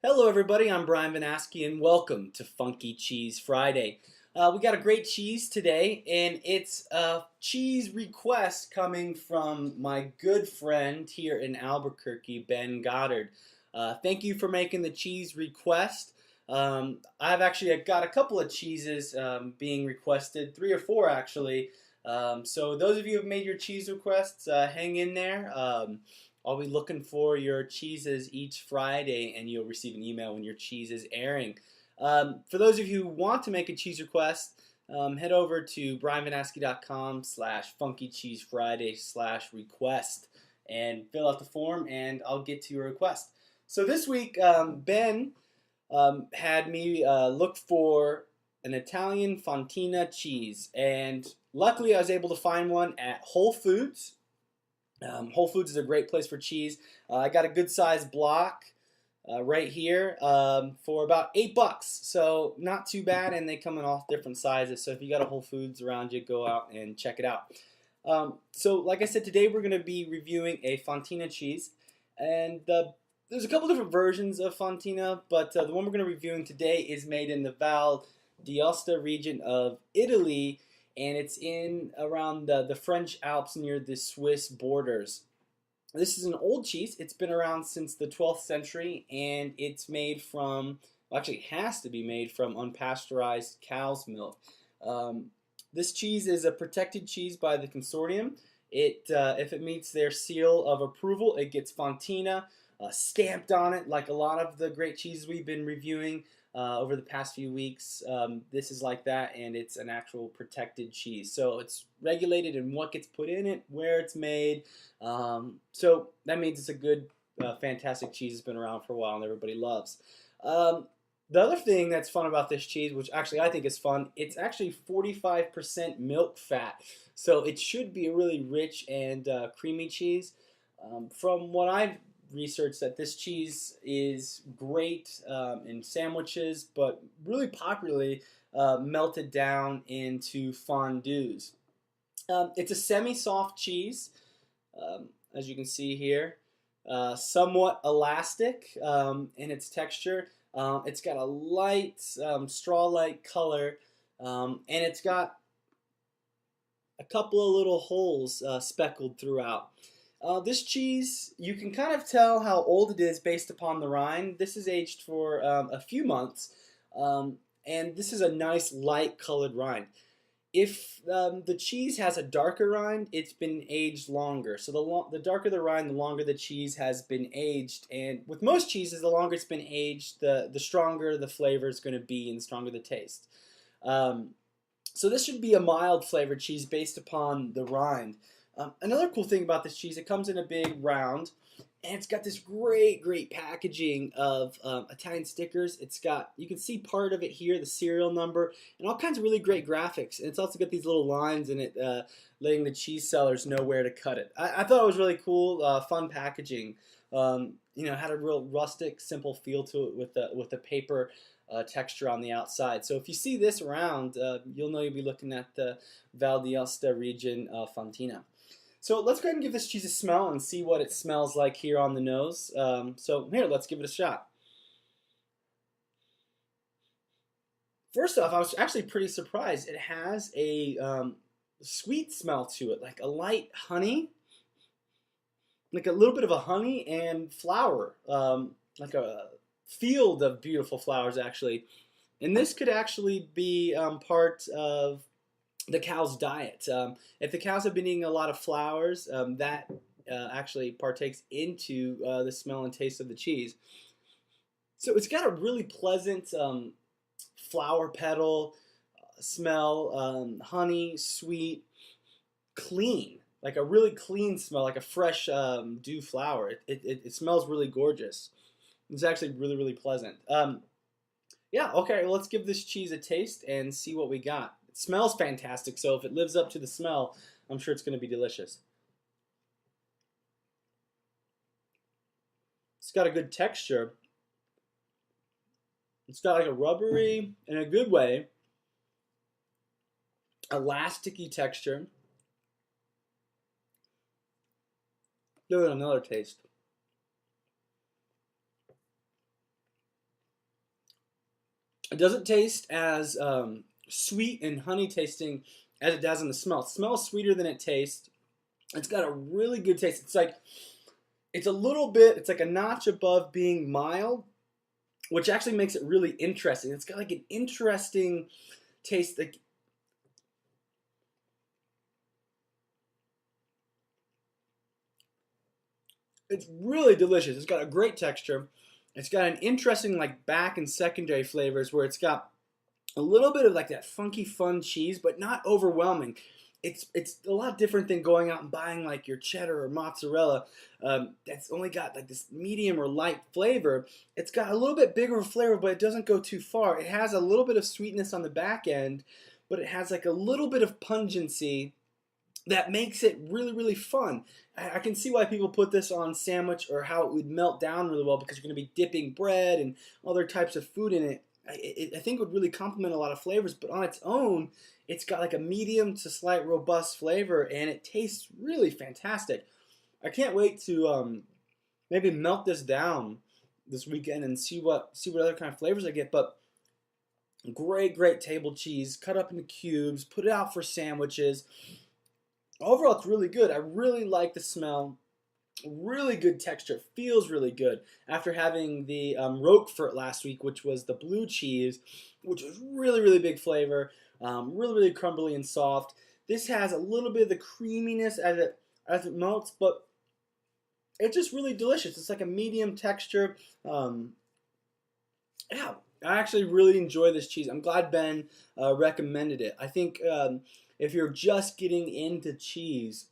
Hello everybody, I'm Brian Vanaski and welcome to Funky Cheese Friday. We got a great cheese today and it's a cheese request coming from my good friend here in Albuquerque, Ben Goddard. Thank you for making the cheese request. I've actually got a couple of cheeses being requested, 3 or 4 actually. So those of you who have made your cheese requests, hang in there. I'll be looking for your cheeses each Friday, and you'll receive an email when your cheese is airing. For those of you who want to make a cheese request, head over to brianvanaski.com/funkycheesefriday/request and fill out the form, and I'll get to your request. So this week, Ben had me look for an Italian Fontina cheese, and luckily I was able to find one at Whole Foods. Whole Foods is a great place for cheese. I got a good sized block right here for about $8, so not too bad, and they come in all different sizes. So if you got a Whole Foods around you, go out and check it out. So like I said, today we're going to be reviewing a Fontina cheese, and there's a couple different versions of Fontina, but the one we're going to be reviewing today is made in the Val d'Aosta region of Italy, and it's in around the French Alps near the Swiss borders. This is an old cheese. It's been around since the 12th century, and it's made from, well, actually it has to be made from unpasteurized cow's milk. This cheese is a protected cheese by the consortium. If it meets their seal of approval, it gets Fontina stamped on it, like a lot of the great cheeses we've been reviewing over the past few weeks. This is like that, and it's an actual protected cheese. So it's regulated in what gets put in it, where it's made. So that means it's a good, fantastic cheese that's been around for a while and everybody loves. The other thing that's fun about this cheese, which actually I think is fun, it's actually 45% milk fat. So it should be a really rich and creamy cheese. From what I've researched, that this cheese is great in sandwiches, but really popularly melted down into fondues. It's a semi-soft cheese, as you can see here, somewhat elastic in its texture. It's got a light straw-like color, and it's got a couple of little holes speckled throughout. This cheese, you can kind of tell how old it is based upon the rind. This is aged for a few months, and this is a nice light colored rind. If the cheese has a darker rind, it's been aged longer. So the darker the rind, the longer the cheese has been aged. And with most cheeses, the longer it's been aged, the stronger the flavor is going to be and the stronger the taste. So this should be a mild flavored cheese based upon the rind. Another cool thing about this cheese, it comes in a big round, and it's got this great packaging of Italian stickers. It's got, you can see part of it here, the serial number, and all kinds of really great graphics. And it's also got these little lines in it letting the cheese sellers know where to cut it. I thought it was really cool, fun packaging. Had a real rustic, simple feel to it with the paper texture on the outside. So if you see this around, you'll know you'll be looking at the Val d'Aosta region of Fontina. So let's go ahead and give this cheese a smell and see what it smells like here on the nose. So here, let's give it a shot. First off, I was actually pretty surprised. It has a sweet smell to it, like a light honey, like a little bit of a honey and flower, like a field of beautiful flowers actually. And this could actually be part of the cow's diet. If the cows have been eating a lot of flowers, that actually partakes into the smell and taste of the cheese. So it's got a really pleasant flower petal smell, honey, sweet, clean, like a really clean smell, like a fresh dew flower. It smells really gorgeous. It's actually really pleasant. Yeah, okay, well, let's give this cheese a taste and see what we got. It smells fantastic, so if it lives up to the smell, I'm sure it's going to be delicious. It's got a good texture. It's got like a rubbery, in a good way, elasticy texture. Give it another taste. It doesn't taste as sweet and honey tasting as it does in the smell. It smells sweeter than it tastes. It's got a really good taste. It's like it's a little bit. It's like a notch above being mild, which actually makes it really interesting. It's got like an interesting taste. Like it's really delicious. It's got a great texture. It's got an interesting like back and secondary flavors where it's got a little bit of like that funky fun cheese, but not overwhelming. It's a lot different than going out and buying like your cheddar or mozzarella that's only got like this medium or light flavor. It's got a little bit bigger flavor, but it doesn't go too far. It has a little bit of sweetness on the back end, but it has like a little bit of pungency that makes it really, really fun. I can see why people put this on sandwich or how it would melt down really well because you're going to be dipping bread and other types of food in it. I think it would really complement a lot of flavors, but on its own, it's got like a medium to slight robust flavor, and it tastes really fantastic. I can't wait to maybe melt this down this weekend and see what other kind of flavors I get. But great, great table cheese, cut up into cubes, put it out for sandwiches. Overall, it's really good. I really like the smell. Really good texture. Feels really good. After having the Roquefort last week, which was the blue cheese, which was really, really big flavor, really, really crumbly and soft. This has a little bit of the creaminess as it melts, but it's just really delicious. It's like a medium texture. Yeah, I actually really enjoy this cheese. I'm glad Ben recommended it. I think if you're just getting into cheese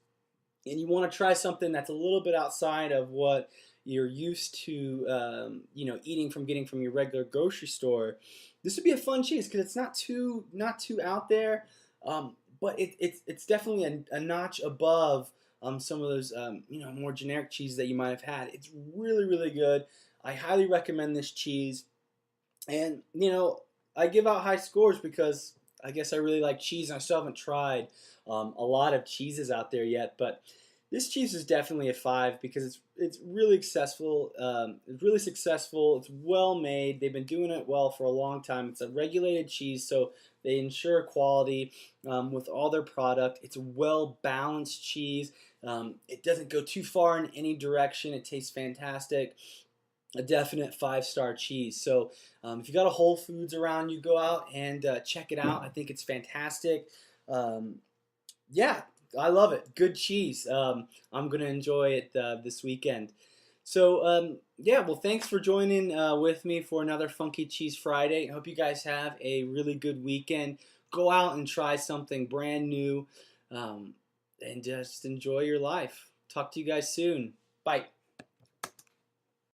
and you want to try something that's a little bit outside of what you're used to, getting from your regular grocery store, this would be a fun cheese because it's not too out there, but it's definitely a notch above some of those more generic cheese that you might have had. It's really, really good. I highly recommend this cheese. And, I give out high scores because I guess I really like cheese and I still haven't tried a lot of cheeses out there yet. But this cheese is definitely a 5 because it's really successful. It's really successful. It's well made. They've been doing it well for a long time. It's a regulated cheese, so they ensure quality with all their product. It's a well balanced cheese. It doesn't go too far in any direction. It tastes fantastic. A definite 5-star cheese. So if you got a Whole Foods around you, go out and check it out. I think it's fantastic. Yeah, I love it. Good cheese. I'm gonna enjoy it this weekend. So yeah, well, thanks for joining with me for another Funky Cheese Friday. I hope you guys have a really good weekend. Go out and try something brand new, and just enjoy your life. Talk to you guys soon. Bye.